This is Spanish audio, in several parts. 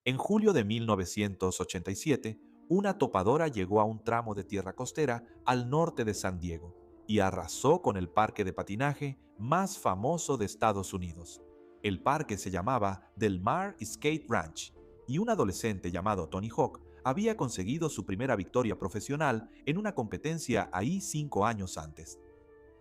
En julio de 1987, una topadora llegó a un tramo de tierra costera al norte de San Diego y arrasó con el parque de patinaje más famoso de Estados Unidos. El parque se llamaba Del Mar Skate Ranch y un adolescente llamado Tony Hawk había conseguido su primera victoria profesional en una competencia ahí 5 años antes.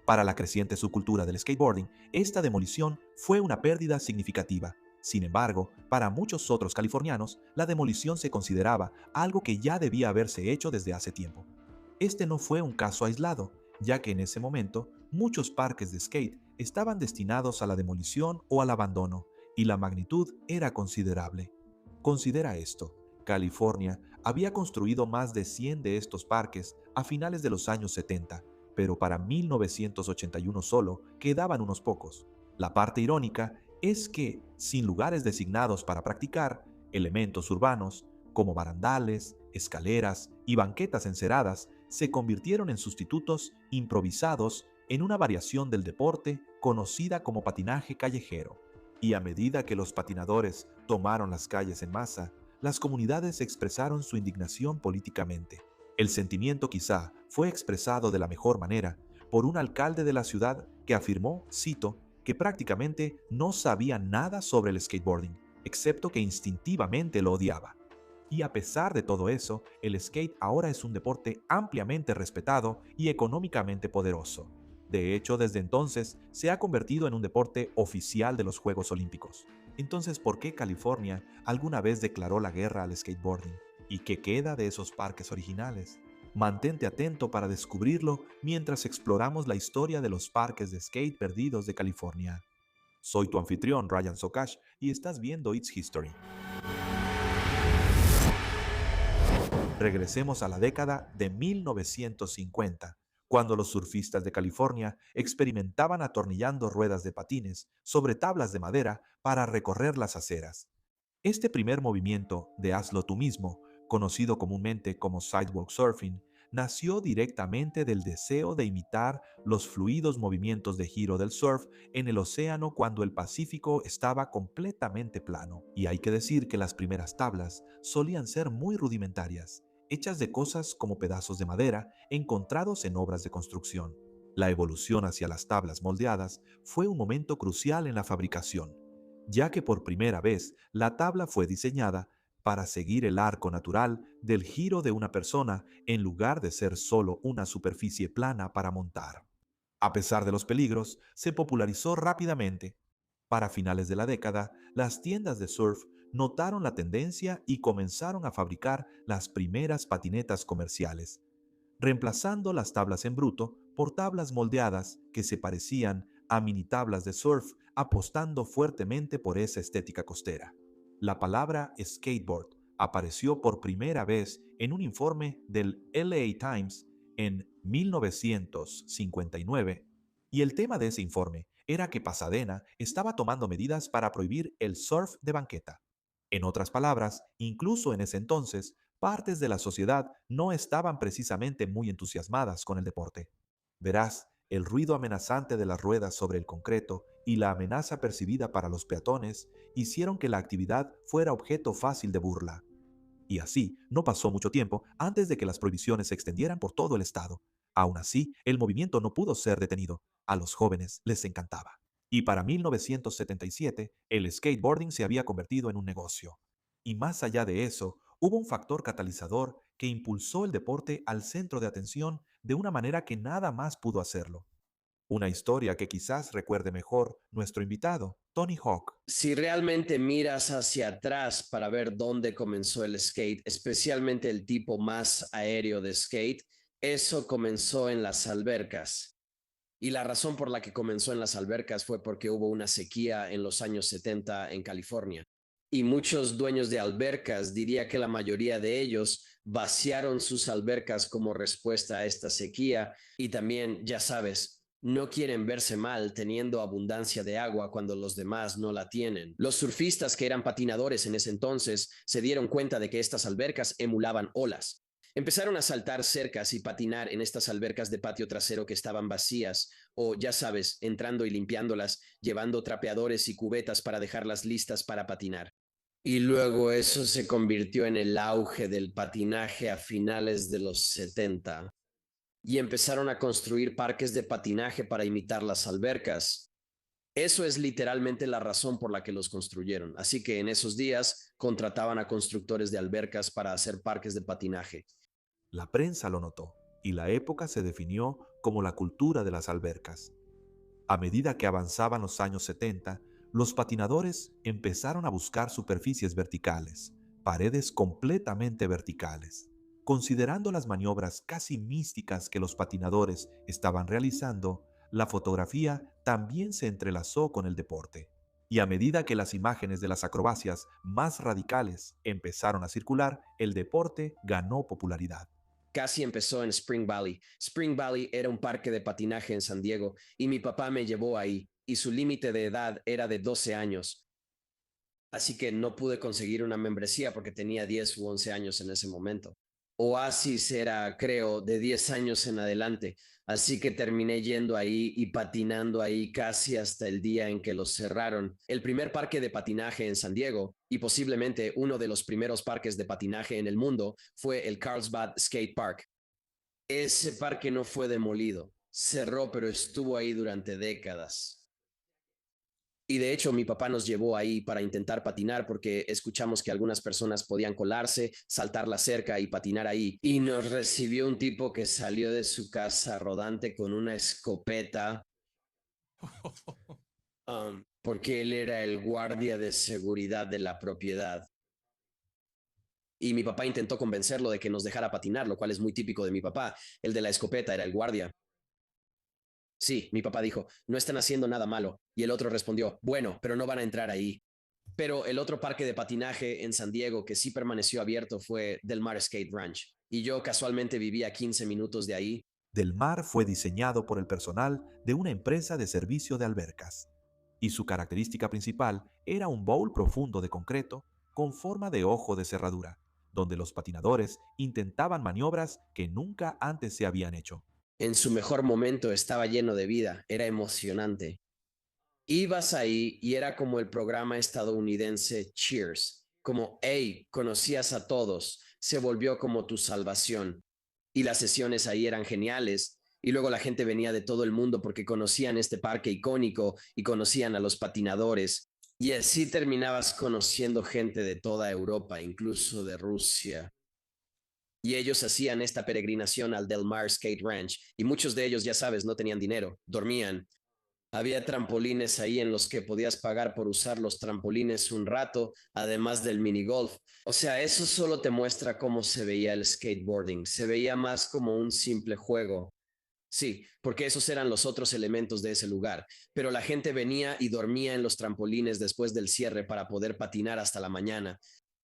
Para la creciente subcultura del skateboarding, esta demolición fue una pérdida significativa. Sin embargo, para muchos otros californianos, la demolición se consideraba algo que ya debía haberse hecho desde hace tiempo. Este no fue un caso aislado, ya que en ese momento muchos parques de skate estaban destinados a la demolición o al abandono, y la magnitud era considerable. Considera esto: California había construido más de 100 de estos parques a finales de los años 70, pero para 1981 solo quedaban unos pocos. La parte irónica es que, sin lugares designados para practicar, elementos urbanos, como barandales, escaleras y banquetas enceradas, se convirtieron en sustitutos improvisados en una variación del deporte conocida como patinaje callejero. Y a medida que los patinadores tomaron las calles en masa, las comunidades expresaron su indignación políticamente. El sentimiento quizá fue expresado de la mejor manera por un alcalde de la ciudad que afirmó, cito, que prácticamente no sabía nada sobre el skateboarding, excepto que instintivamente lo odiaba. Y a pesar de todo eso, el skate ahora es un deporte ampliamente respetado y económicamente poderoso. De hecho, desde entonces se ha convertido en un deporte oficial de los Juegos Olímpicos. Entonces, ¿por qué California alguna vez declaró la guerra al skateboarding? ¿Y qué queda de esos parques originales? Mantente atento para descubrirlo mientras exploramos la historia de los parques de skate perdidos de California. Soy tu anfitrión, Ryan Sokash, y estás viendo It's History. Regresemos a la década de 1950, cuando los surfistas de California experimentaban atornillando ruedas de patines sobre tablas de madera para recorrer las aceras. Este primer movimiento de hazlo tú mismo, conocido comúnmente como sidewalk surfing, nació directamente del deseo de imitar los fluidos movimientos de giro del surf en el océano cuando el Pacífico estaba completamente plano. Y hay que decir que las primeras tablas solían ser muy rudimentarias, hechas de cosas como pedazos de madera encontrados en obras de construcción. La evolución hacia las tablas moldeadas fue un momento crucial en la fabricación, ya que por primera vez la tabla fue diseñada para seguir el arco natural del giro de una persona en lugar de ser solo una superficie plana para montar. A pesar de los peligros, se popularizó rápidamente. Para finales de la década, las tiendas de surf notaron la tendencia y comenzaron a fabricar las primeras patinetas comerciales, reemplazando las tablas en bruto por tablas moldeadas que se parecían a mini tablas de surf, apostando fuertemente por esa estética costera. La palabra skateboard apareció por primera vez en un informe del LA Times en 1959, y el tema de ese informe era que Pasadena estaba tomando medidas para prohibir el surf de banqueta. En otras palabras, incluso en ese entonces, partes de la sociedad no estaban precisamente muy entusiasmadas con el deporte. Verás, el ruido amenazante de las ruedas sobre el concreto y la amenaza percibida para los peatones hicieron que la actividad fuera objeto fácil de burla. Y así, no pasó mucho tiempo antes de que las prohibiciones se extendieran por todo el estado. Aún así, el movimiento no pudo ser detenido. A los jóvenes les encantaba. Y para 1977, el skateboarding se había convertido en un negocio. Y más allá de eso, hubo un factor catalizador que impulsó el deporte al centro de atención de una manera que nada más pudo hacerlo. Una historia que quizás recuerde mejor nuestro invitado, Tony Hawk. Si realmente miras hacia atrás para ver dónde comenzó el skate, especialmente el tipo más aéreo de skate, eso comenzó en las albercas. Y la razón por la que comenzó en las albercas fue porque hubo una sequía en los años 70 en California. Y muchos dueños de albercas, diría que la mayoría de ellos, vaciaron sus albercas como respuesta a esta sequía. Y también, ya sabes, no quieren verse mal teniendo abundancia de agua cuando los demás no la tienen. Los surfistas que eran patinadores en ese entonces se dieron cuenta de que estas albercas emulaban olas. Empezaron a saltar cercas y patinar en estas albercas de patio trasero que estaban vacías, o ya sabes, entrando y limpiándolas, llevando trapeadores y cubetas para dejarlas listas para patinar. Y luego eso se convirtió en el auge del patinaje a finales de los 70 y empezaron a construir parques de patinaje para imitar las albercas. Eso es literalmente la razón por la que los construyeron. Así que en esos días contrataban a constructores de albercas para hacer parques de patinaje. La prensa lo notó y la época se definió como la cultura de las albercas. A medida que avanzaban los años 70, los patinadores empezaron a buscar superficies verticales, paredes completamente verticales. Considerando las maniobras casi místicas que los patinadores estaban realizando, la fotografía también se entrelazó con el deporte. Y a medida que las imágenes de las acrobacias más radicales empezaron a circular, el deporte ganó popularidad. Casi empezó en Spring Valley. Spring Valley era un parque de patinaje en San Diego y mi papá me llevó ahí y su límite de edad era de 12 años. Así que no pude conseguir una membresía porque tenía 10 u 11 años en ese momento. Oasis era, creo, de 10 años en adelante. Así que terminé yendo ahí y patinando ahí casi hasta el día en que los cerraron. El primer parque de patinaje en San Diego y posiblemente uno de los primeros parques de patinaje en el mundo fue el Carlsbad Skate Park. Ese parque no fue demolido, cerró, pero estuvo ahí durante décadas. Y de hecho, mi papá nos llevó ahí para intentar patinar porque escuchamos que algunas personas podían colarse, saltar la cerca y patinar ahí. Y nos recibió un tipo que salió de su casa rodante con una escopeta, porque él era el guardia de seguridad de la propiedad. Y mi papá intentó convencerlo de que nos dejara patinar, lo cual es muy típico de mi papá. El de la escopeta era el guardia. Sí, mi papá dijo, no están haciendo nada malo. Y el otro respondió, bueno, pero no van a entrar ahí. Pero el otro parque de patinaje en San Diego que sí permaneció abierto fue Del Mar Skate Ranch. Y yo casualmente vivía a 15 minutos de ahí. Del Mar fue diseñado por el personal de una empresa de servicio de albercas, y su característica principal era un bowl profundo de concreto con forma de ojo de cerradura, donde los patinadores intentaban maniobras que nunca antes se habían hecho. En su mejor momento estaba lleno de vida, era emocionante. Ibas ahí y era como el programa estadounidense Cheers, como, hey, conocías a todos, se volvió como tu salvación. Y las sesiones ahí eran geniales. Y luego la gente venía de todo el mundo porque conocían este parque icónico y conocían a los patinadores. Y así terminabas conociendo gente de toda Europa, incluso de Rusia. Y ellos hacían esta peregrinación al Del Mar Skate Ranch. Y muchos de ellos, ya sabes, no tenían dinero, dormían. Había trampolines ahí en los que podías pagar por usar los trampolines un rato, además del minigolf. O sea, eso solo te muestra cómo se veía el skateboarding. Se veía más como un simple juego. Sí, porque esos eran los otros elementos de ese lugar. Pero la gente venía y dormía en los trampolines después del cierre para poder patinar hasta la mañana.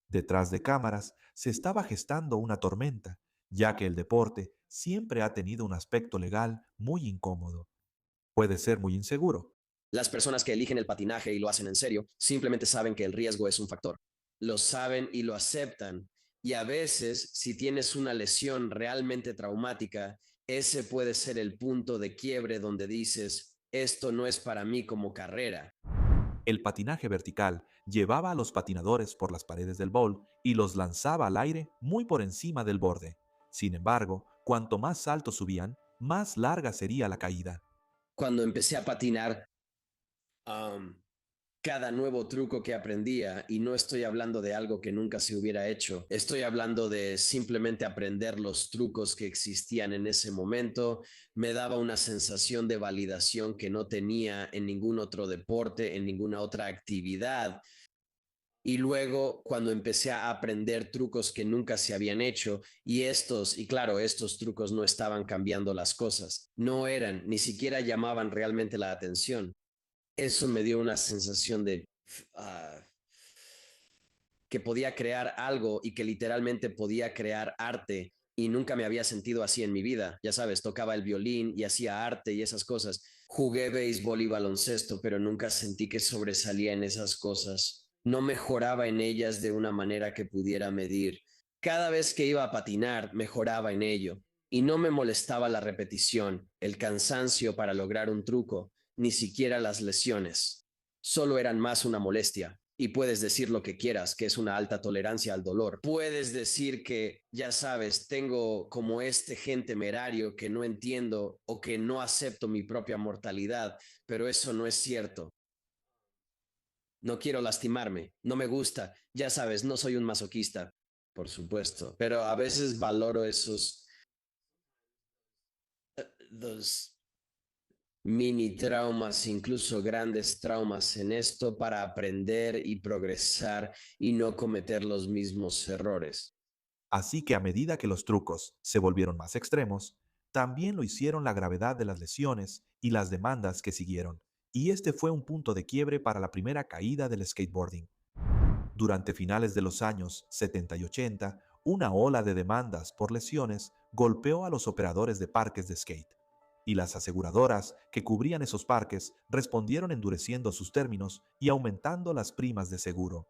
Detrás de cámaras se estaba gestando una tormenta, ya que el deporte siempre ha tenido un aspecto legal muy incómodo. Puede ser muy inseguro. Las personas que eligen el patinaje y lo hacen en serio simplemente saben que el riesgo es un factor. Lo saben y lo aceptan. Y a veces, si tienes una lesión realmente traumática, ese puede ser el punto de quiebre donde dices, esto no es para mí como carrera. El patinaje vertical llevaba a los patinadores por las paredes del bowl y los lanzaba al aire muy por encima del borde. Sin embargo, cuanto más alto subían, más larga sería la caída. Cuando empecé a patinar, um, cada nuevo truco que aprendía, y no estoy hablando de algo que nunca se hubiera hecho, estoy hablando de simplemente aprender los trucos que existían en ese momento, me daba una sensación de validación que no tenía en ningún otro deporte, en ninguna otra actividad. Y luego, cuando empecé a aprender trucos que nunca se habían hecho, y claro, estos trucos no estaban cambiando las cosas, no eran, ni siquiera llamaban realmente la atención. Eso me dio una sensación de uh, que podía crear algo y que literalmente podía crear arte y nunca me había sentido así en mi vida. Ya sabes, tocaba el violín y hacía arte y esas cosas. Jugué béisbol y baloncesto, pero nunca sentí que sobresalía en esas cosas. No mejoraba en ellas de una manera que pudiera medir. Cada vez que iba a patinar, mejoraba en ello. Y no me molestaba la repetición, el cansancio para lograr un truco, ni siquiera las lesiones. Solo eran más una molestia. y puedes decir lo que quieras, que es una alta tolerancia al dolor. Puedes decir que, ya sabes, tengo como este gen temerario que no entiendo o que no acepto mi propia mortalidad, pero eso no es cierto. No quiero lastimarme, no me gusta, ya sabes, no soy un masoquista, por supuesto, pero a veces valoro esos dos mini traumas, incluso grandes traumas en esto para aprender y progresar y no cometer los mismos errores. Así que a medida que los trucos se volvieron más extremos, también lo hicieron la gravedad de las lesiones y las demandas que siguieron. Y este fue un punto de quiebre para la primera caída del skateboarding. Durante finales de los años 70 y 80, una ola de demandas por lesiones golpeó a los operadores de parques de skate. Y las aseguradoras que cubrían esos parques respondieron endureciendo sus términos y aumentando las primas de seguro.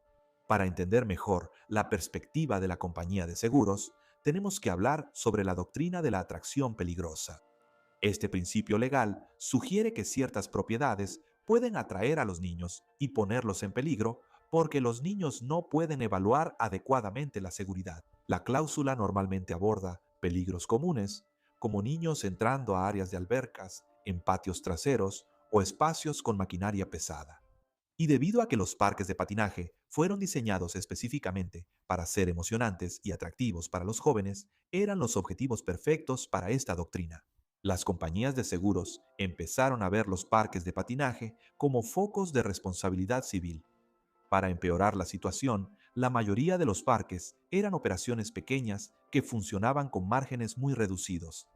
Para entender mejor la perspectiva de la compañía de seguros, tenemos que hablar sobre la doctrina de la atracción peligrosa. Este principio legal sugiere que ciertas propiedades pueden atraer a los niños y ponerlos en peligro porque los niños no pueden evaluar adecuadamente la seguridad. La cláusula normalmente aborda peligros comunes, como niños entrando a áreas de albercas, en patios traseros o espacios con maquinaria pesada. Y debido a que los parques de patinaje fueron diseñados específicamente para ser emocionantes y atractivos para los jóvenes, eran los objetivos perfectos para esta doctrina. Las compañías de seguros empezaron a ver los parques de patinaje como focos de responsabilidad civil. Para empeorar la situación, la mayoría de los parques eran operaciones pequeñas que funcionaban con márgenes muy reducidos.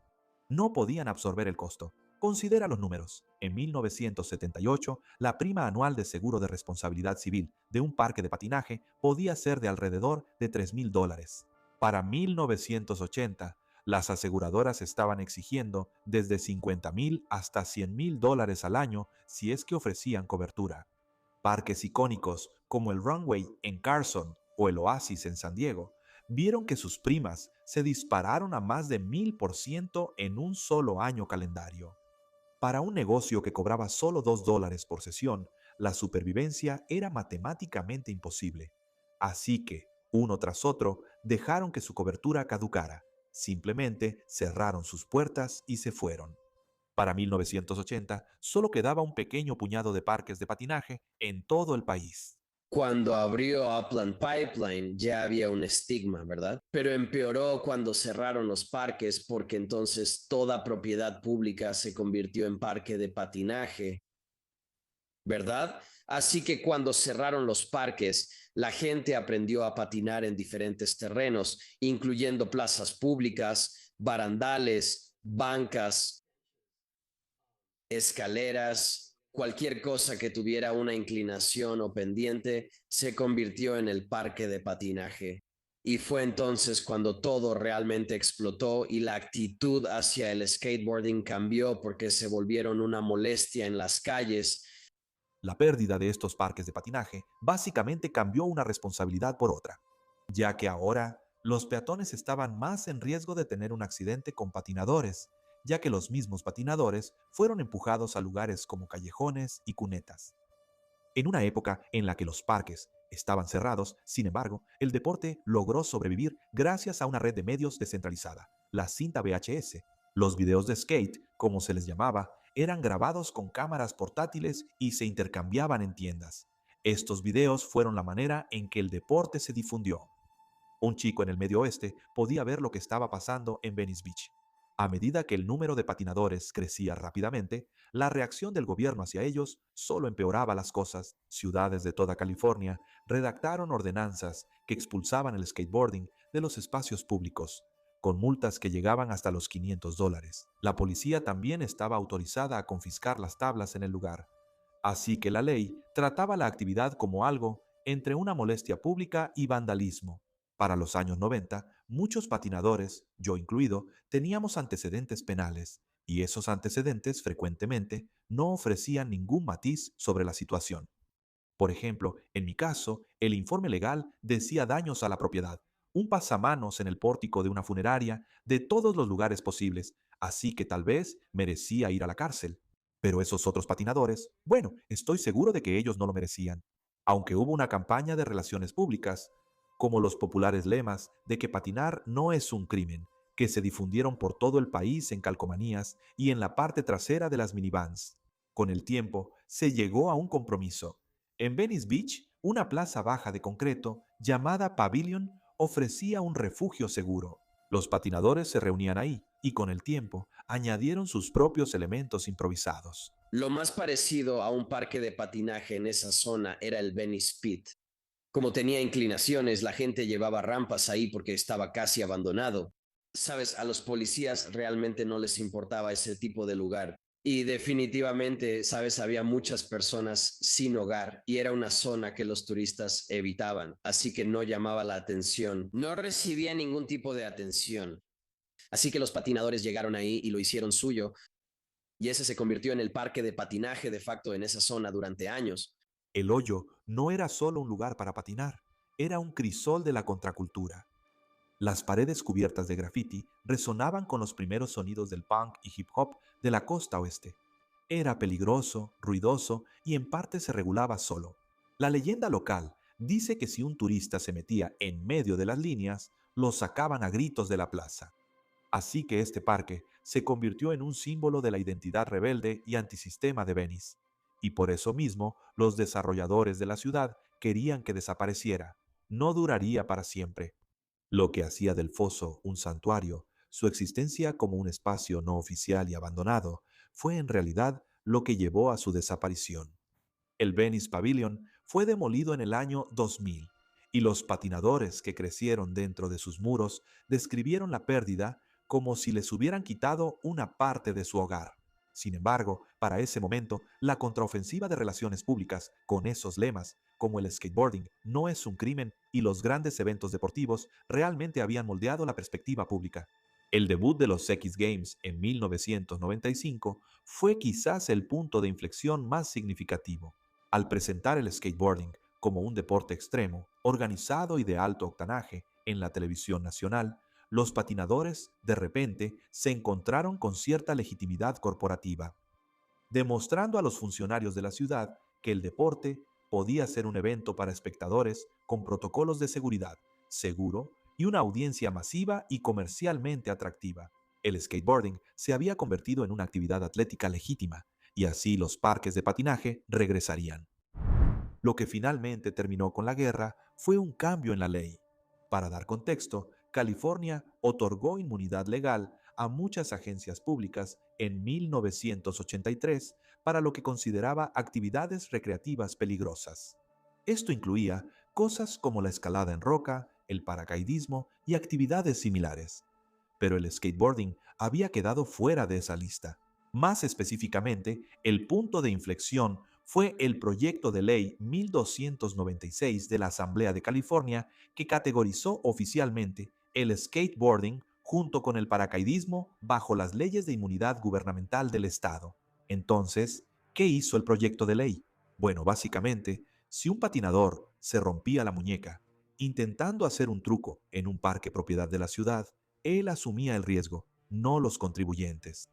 No podían absorber el costo. Considera los números. En 1978, la prima anual de seguro de responsabilidad civil de un parque de patinaje podía ser de alrededor de $3,000. Para 1980, las aseguradoras estaban exigiendo desde $50,000 hasta $100,000 al año si es que ofrecían cobertura. Parques icónicos como el Runway en Carson o el Oasis en San Diego vieron que sus primas se dispararon a más de 1000% en un solo año calendario. Para un negocio que cobraba solo $2 por sesión, la supervivencia era matemáticamente imposible. Así que, uno tras otro, dejaron que su cobertura caducara. Simplemente cerraron sus puertas y se fueron. Para 1980, solo quedaba un pequeño puñado de parques de patinaje en todo el país. Cuando abrió Upland Pipeline ya había un estigma, ¿verdad? Pero empeoró cuando cerraron los parques porque entonces toda propiedad pública se convirtió en parque de patinaje, ¿verdad? Así que cuando cerraron los parques, la gente aprendió a patinar en diferentes terrenos, incluyendo plazas públicas, barandales, bancas, escaleras, cualquier cosa que tuviera una inclinación o pendiente se convirtió en el parque de patinaje. Y fue entonces cuando todo realmente explotó y la actitud hacia el skateboarding cambió porque se volvieron una molestia en las calles. La pérdida de estos parques de patinaje básicamente cambió una responsabilidad por otra, ya que ahora los peatones estaban más en riesgo de tener un accidente con patinadores, ya que los mismos patinadores fueron empujados a lugares como callejones y cunetas. En una época en la que los parques estaban cerrados, sin embargo, el deporte logró sobrevivir gracias a una red de medios descentralizada, la cinta VHS. Los videos de skate, como se les llamaba, eran grabados con cámaras portátiles y se intercambiaban en tiendas. Estos videos fueron la manera en que el deporte se difundió. Un chico en el medio oeste podía ver lo que estaba pasando en Venice Beach. A medida que el número de patinadores crecía rápidamente, la reacción del gobierno hacia ellos solo empeoraba las cosas. Ciudades de toda California redactaron ordenanzas que expulsaban el skateboarding de los espacios públicos, con multas que llegaban hasta los $500. La policía también estaba autorizada a confiscar las tablas en el lugar. Así que la ley trataba la actividad como algo entre una molestia pública y vandalismo. Para los años 90, muchos patinadores, yo incluido, teníamos antecedentes penales, y esos antecedentes frecuentemente no ofrecían ningún matiz sobre la situación. Por ejemplo, en mi caso, el informe legal decía daños a la propiedad, un pasamanos en el pórtico de una funeraria, de todos los lugares posibles, así que tal vez merecía ir a la cárcel. Pero esos otros patinadores, bueno, estoy seguro de que ellos no lo merecían. Aunque hubo una campaña de relaciones públicas, como los populares lemas de que patinar no es un crimen, que se difundieron por todo el país en calcomanías y en la parte trasera de las minivans. Con el tiempo, se llegó a un compromiso. En Venice Beach, una plaza baja de concreto llamada Pavilion ofrecía un refugio seguro. Los patinadores se reunían ahí y con el tiempo añadieron sus propios elementos improvisados. Lo más parecido a un parque de patinaje en esa zona era el Venice Pit. Como tenía inclinaciones, la gente llevaba rampas ahí porque estaba casi abandonado. Sabes, a los policías realmente no les importaba ese tipo de lugar. Y definitivamente, sabes, había muchas personas sin hogar y era una zona que los turistas evitaban, así que no llamaba la atención. No recibía ningún tipo de atención. Así que los patinadores llegaron ahí y lo hicieron suyo, y ese se convirtió en el parque de patinaje de facto en esa zona durante años. El hoyo no era solo un lugar para patinar, era un crisol de la contracultura. Las paredes cubiertas de graffiti resonaban con los primeros sonidos del punk y hip hop de la costa oeste. Era peligroso, ruidoso y en parte se regulaba solo. La leyenda local dice que si un turista se metía en medio de las líneas, lo sacaban a gritos de la plaza. Así que este parque se convirtió en un símbolo de la identidad rebelde y antisistema de Venice. Y por eso mismo, los desarrolladores de la ciudad querían que desapareciera. No duraría para siempre. Lo que hacía del foso un santuario, su existencia como un espacio no oficial y abandonado, fue en realidad lo que llevó a su desaparición. El Venice Pavilion fue demolido en el año 2000 y los patinadores que crecieron dentro de sus muros describieron la pérdida como si les hubieran quitado una parte de su hogar. Sin embargo, para ese momento, la contraofensiva de relaciones públicas, con esos lemas, como el skateboarding no es un crimen y los grandes eventos deportivos, realmente habían moldeado la perspectiva pública. El debut de los X Games en 1995 fue quizás el punto de inflexión más significativo. Al presentar el skateboarding como un deporte extremo, organizado y de alto octanaje en la televisión nacional, los patinadores, de repente, se encontraron con cierta legitimidad corporativa, demostrando a los funcionarios de la ciudad que el deporte podía ser un evento para espectadores con protocolos de seguridad, seguro y una audiencia masiva y comercialmente atractiva. El skateboarding se había convertido en una actividad atlética legítima, y así los parques de patinaje regresarían. Lo que finalmente terminó con la guerra fue un cambio en la ley. Para dar contexto, California otorgó inmunidad legal a muchas agencias públicas en 1983 para lo que consideraba actividades recreativas peligrosas. Esto incluía cosas como la escalada en roca, el paracaidismo y actividades similares. Pero el skateboarding había quedado fuera de esa lista. Más específicamente, el punto de inflexión fue el proyecto de ley 1296 de la Asamblea de California que categorizó oficialmente el skateboarding junto con el paracaidismo bajo las leyes de inmunidad gubernamental del Estado. Entonces, ¿qué hizo el proyecto de ley? Bueno, básicamente, si un patinador se rompía la muñeca intentando hacer un truco en un parque propiedad de la ciudad, él asumía el riesgo, no los contribuyentes.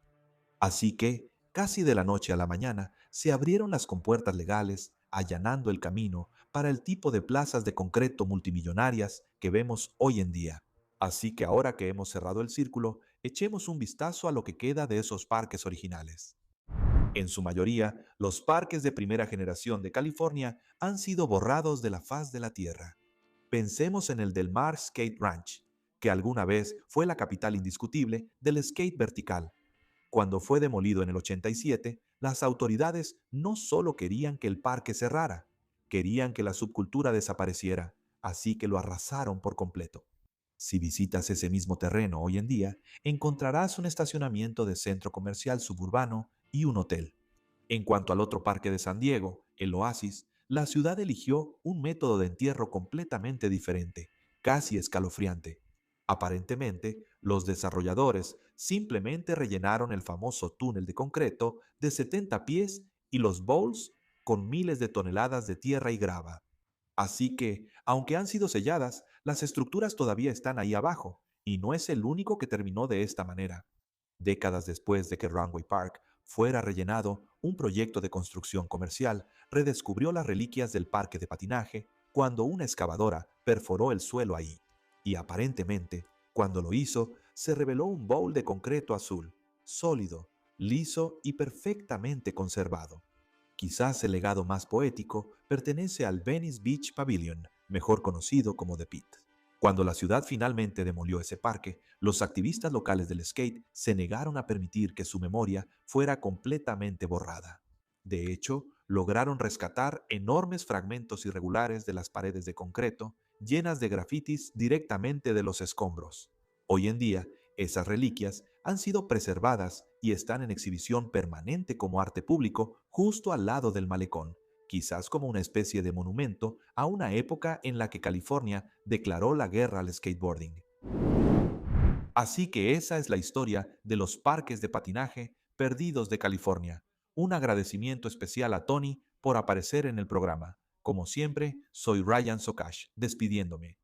Así que, casi de la noche a la mañana, se abrieron las compuertas legales, allanando el camino para el tipo de plazas de concreto multimillonarias que vemos hoy en día. Así que ahora que hemos cerrado el círculo, echemos un vistazo a lo que queda de esos parques originales. En su mayoría, los parques de primera generación de California han sido borrados de la faz de la Tierra. Pensemos en el Del Mar Skate Ranch, que alguna vez fue la capital indiscutible del skate vertical. Cuando fue demolido en el 87, las autoridades no solo querían que el parque cerrara, querían que la subcultura desapareciera, así que lo arrasaron por completo. Si visitas ese mismo terreno hoy en día, encontrarás un estacionamiento de centro comercial suburbano y un hotel. En cuanto al otro parque de San Diego, el Oasis, la ciudad eligió un método de entierro completamente diferente, casi escalofriante. Aparentemente, los desarrolladores simplemente rellenaron el famoso túnel de concreto de 70 pies y los bowls con miles de toneladas de tierra y grava. Así que, aunque han sido selladas, las estructuras todavía están ahí abajo, y no es el único que terminó de esta manera. Décadas después de que Runway Park fuera rellenado, un proyecto de construcción comercial redescubrió las reliquias del parque de patinaje cuando una excavadora perforó el suelo ahí. Y aparentemente, cuando lo hizo, se reveló un bowl de concreto azul, sólido, liso y perfectamente conservado. Quizás el legado más poético pertenece al Venice Beach Pavilion, mejor conocido como The Pit. Cuando la ciudad finalmente demolió ese parque, los activistas locales del skate se negaron a permitir que su memoria fuera completamente borrada. De hecho, lograron rescatar enormes fragmentos irregulares de las paredes de concreto, llenas de grafitis directamente de los escombros. Hoy en día, esas reliquias han sido preservadas y están en exhibición permanente como arte público justo al lado del malecón, quizás como una especie de monumento a una época en la que California declaró la guerra al skateboarding. Así que esa es la historia de los parques de patinaje perdidos de California. Un agradecimiento especial a Tony por aparecer en el programa. Como siempre, soy Ryan Sokash, despidiéndome.